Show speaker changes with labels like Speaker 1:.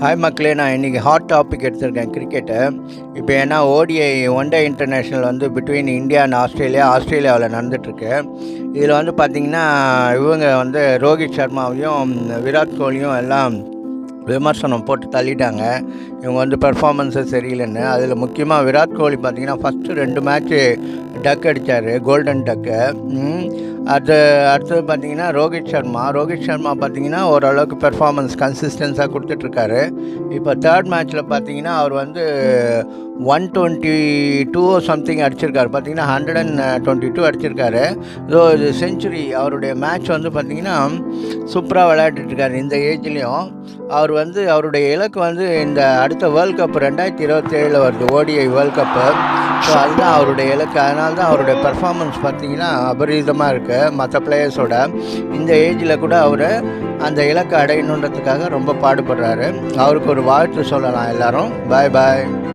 Speaker 1: Hi மக்களே, நான் இன்றைக்கி ஹாட் டாபிக் எடுத்திருக்கேன் கிரிக்கெட்டை. இப்போ ஏன்னா ODI ஒன் டே இன்டர்நேஷ்னல் வந்து பிட்வீன் இந்தியா அண்ட் ஆஸ்திரேலியாவில் நடந்துகிட்ருக்கு. இதில் வந்து பார்த்திங்கன்னா இவங்க வந்து ரோஹித் சர்மாவையும் விராட் கோலியும் எல்லாம் விமர்சனம் போட்டு தள்ளிட்டாங்க. இவங்க வந்து பெர்ஃபார்மன்ஸு சரியில்லைன்னு. அதில் முக்கியமாக விராட் கோலி பார்த்திங்கன்னா ஃபஸ்ட்டு 2 மேட்ச்சு டக் அடித்தார், கோல்டன் டக்கு. அடுத்தது பார்த்திங்கன்னா ரோஹித் சர்மா பார்த்திங்கன்னா ஓரளவுக்கு பெர்ஃபார்மன்ஸ் கன்சிஸ்டன்ஸாக கொடுத்துட்ருக்காரு. இப்போ 3rd மேட்ச்சில் பார்த்திங்கன்னா அவர் வந்து 122 சம்திங் அடிச்சிருக்காரு. பார்த்திங்கன்னா 122 அடிச்சிருக்காரு. ஸோ இது செஞ்சுரி. அவருடைய மேட்ச் வந்து பார்த்திங்கன்னா சூப்பராக விளையாட்டுருக்காரு. இந்த ஏஜ்லேயும் அவர் வந்து அவருடைய இலக்கு வந்து இந்த அடுத்த வேர்ல்டு கப் 2027 வருது, ODI வேர்ல்டு கப்பு. ஸோ அதுதான் அவருடைய இலக்கு. அதனால தான் அவருடைய பெர்ஃபார்மன்ஸ் பார்த்திங்கன்னா அபரிதமாக இருக்குது மற்ற பிளேயர்ஸோட. இந்த ஏஜில் கூட அவர் அந்த இலக்கை அடையணுன்றதுக்காக ரொம்ப பாடுபடுறாரு. அவருக்கு ஒரு வாழ்த்து சொல்லலாம் எல்லோரும். பாய்.